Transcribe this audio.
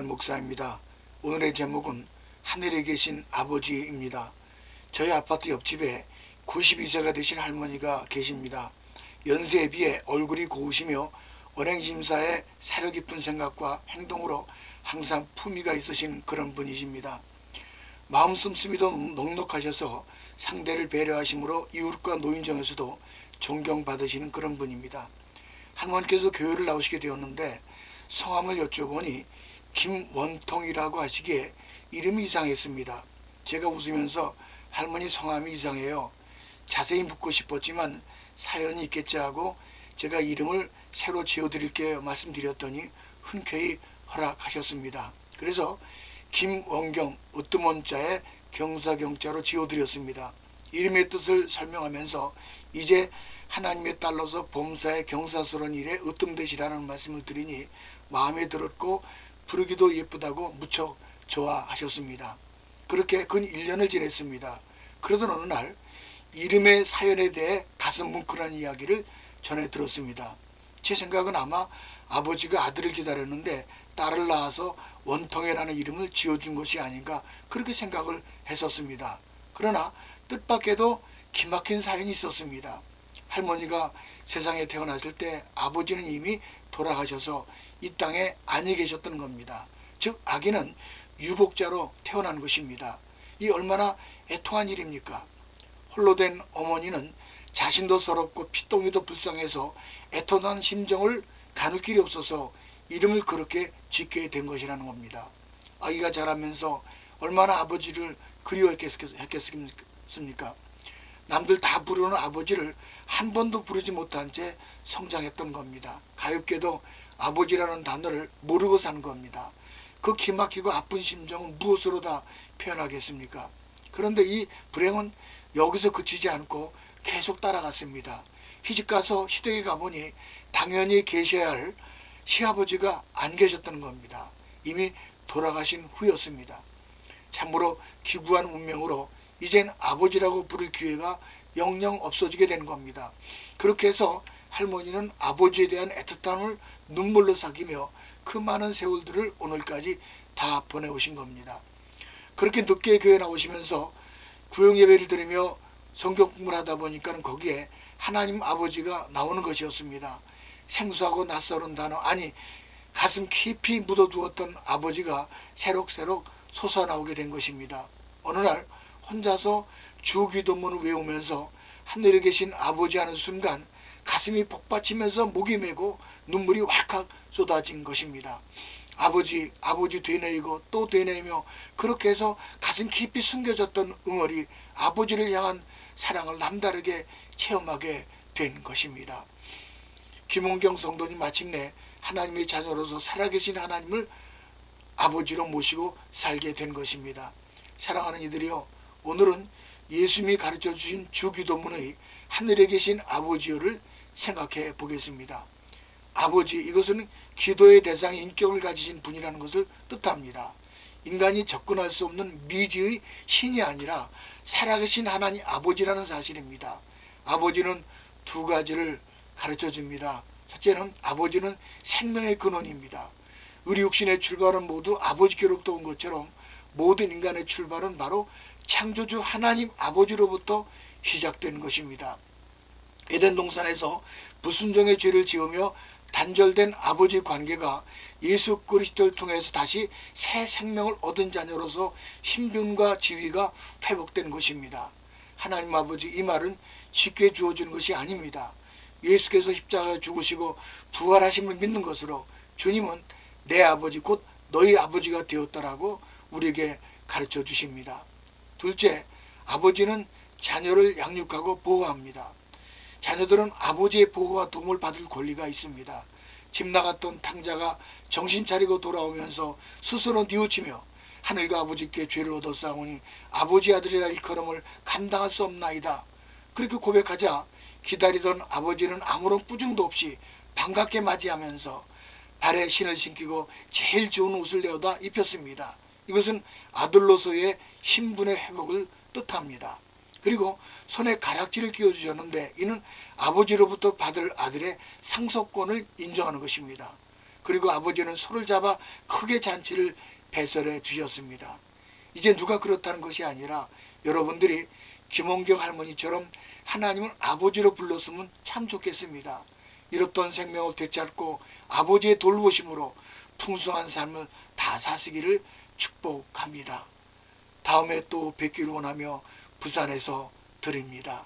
목사입니다. 오늘의 제목은 하늘에 계신 아버지입니다. 저희 아파트 옆집에 92세가 되신 할머니가 계십니다. 연세에 비해 얼굴이 고우시며 언행심사에 사려 깊은 생각과 행동으로 항상 품위가 있으신 그런 분이십니다. 마음 씀씀이도 넉넉하셔서 상대를 배려하심으로 이웃과 노인 중에서도 존경받으시는 그런 분입니다. 할머니께서 교회를 나오시게 되었는데 성함을 여쭤보니 김원통이라고 하시기에 이름이 이상했습니다. 제가 웃으면서 할머니 성함이 이상해요. 자세히 묻고 싶었지만 사연이 있겠지 하고 제가 이름을 새로 지어드릴게요 말씀드렸더니 흔쾌히 허락하셨습니다. 그래서 김원경 으뜸원자에 경사경자로 지어드렸습니다. 이름의 뜻을 설명하면서 이제 하나님의 딸로서 범사에 경사스러운 일에 으뜸되시라는 말씀을 드리니 마음에 들었고 부르기도 예쁘다고 무척 좋아하셨습니다. 그렇게 근 1년을 지냈습니다. 그러던 어느 날 이름의 사연에 대해 가슴 뭉클한 이야기를 전해 들었습니다. 제 생각은 아마 아버지가 아들을 기다렸는데 딸을 낳아서 원통이라는 이름을 지어준 것이 아닌가 그렇게 생각을 했었습니다. 그러나 뜻밖에도 기막힌 사연이 있었습니다. 할머니가 세상에 태어났을 때 아버지는 이미 돌아가셔서 이 땅에 안이 계셨던 겁니다. 즉 아기는 유복자로 태어난 것입니다. 이 얼마나 애통한 일입니까? 홀로 된 어머니는 자신도 서럽고 피똥이도 불쌍해서 애통한 심정을 가눌 길이 없어서 이름을 그렇게 짓게 된 것이라는 겁니다. 아기가 자라면서 얼마나 아버지를 그리워했겠습니까? 남들 다 부르는 아버지를 한 번도 부르지 못한 채 성장했던 겁니다. 가엾게도 아버지라는 단어를 모르고 산 겁니다. 그 기막히고 아픈 심정은 무엇으로 다 표현하겠습니까? 그런데 이 불행은 여기서 그치지 않고 계속 따라갔습니다. 시집가서 시댁에 가보니 당연히 계셔야 할 시아버지가 안 계셨다는 겁니다. 이미 돌아가신 후였습니다. 참으로 기구한 운명으로 이젠 아버지라고 부를 기회가 영영 없어지게 된 겁니다. 그렇게 해서 할머니는 아버지에 대한 애틋함을 눈물로 삭이며 그 많은 세월들을 오늘까지 다 보내오신 겁니다. 그렇게 늦게 교회 나오시면서 구역예배를 드리며 성경 공부를 하다 보니까 거기에 하나님 아버지가 나오는 것이었습니다. 생소하고 낯설은 단어, 아니 가슴 깊이 묻어두었던 아버지가 새록새록 솟아나오게 된 것입니다. 어느 날 혼자서 주기도문을 외우면서 하늘에 계신 아버지 하는 순간 가슴이 복받치면서 목이 메고 눈물이 왈칵 쏟아진 것입니다. 아버지 되뇌이고 또 되뇌이며 그렇게 해서 가슴 깊이 숨겨졌던 응어리 아버지를 향한 사랑을 남다르게 체험하게 된 것입니다. 김원경 성도님 마침내 하나님의 자녀로서 살아계신 하나님을 아버지로 모시고 살게 된 것입니다. 사랑하는 이들이여, 오늘은 예수님이 가르쳐 주신 주기도문의 하늘에 계신 아버지여를 생각해 보겠습니다. 아버지, 이것은 기도의 대상 인격을 가지신 분이라는 것을 뜻합니다. 인간이 접근할 수 없는 미지의 신이 아니라 살아계신 하나님 아버지라는 사실입니다. 아버지는 두 가지를 가르쳐 줍니다. 첫째는 아버지는 생명의 근원입니다. 우리 육신의 출발은 모두 아버지께로부터 온 것처럼 모든 인간의 출발은 바로 창조주 하나님 아버지로부터 시작된 것입니다. 에덴 동산에서 불순종의 죄를 지으며 단절된 아버지 관계가 예수 그리스도를 통해서 다시 새 생명을 얻은 자녀로서 신분과 지위가 회복된 것입니다. 하나님 아버지, 이 말은 쉽게 주어지는 것이 아닙니다. 예수께서 십자가에 죽으시고 부활하심을 믿는 것으로 주님은 내 아버지 곧 너희 아버지가 되었다라고 우리에게 가르쳐 주십니다. 둘째, 아버지는 자녀를 양육하고 보호합니다. 자녀들은 아버지의 보호와 도움을 받을 권리가 있습니다. 집 나갔던 탕자가 정신 차리고 돌아오면서 스스로 뉘우치며 하늘과 아버지께 죄를 얻었사오니 아버지 아들이라 일컬음을 감당할 수 없나이다. 그렇게 고백하자 기다리던 아버지는 아무런 꾸중도 없이 반갑게 맞이하면서 발에 신을 신기고 제일 좋은 옷을 내어다 입혔습니다. 이것은 아들로서의 신분의 회복을 뜻합니다. 그리고 손에 가락지를 끼워주셨는데 이는 아버지로부터 받을 아들의 상속권을 인정하는 것입니다. 그리고 아버지는 손을 잡아 크게 잔치를 배설해 주셨습니다. 이제 누가 그렇다는 것이 아니라 여러분들이 김원경 할머니처럼 하나님을 아버지로 불렀으면 참 좋겠습니다. 잃었던 생명을 되찾고 아버지의 돌보심으로 풍성한 삶을 다 사시기를 축복합니다. 다음에 또 뵙기를 원하며 부산에서 드립니다.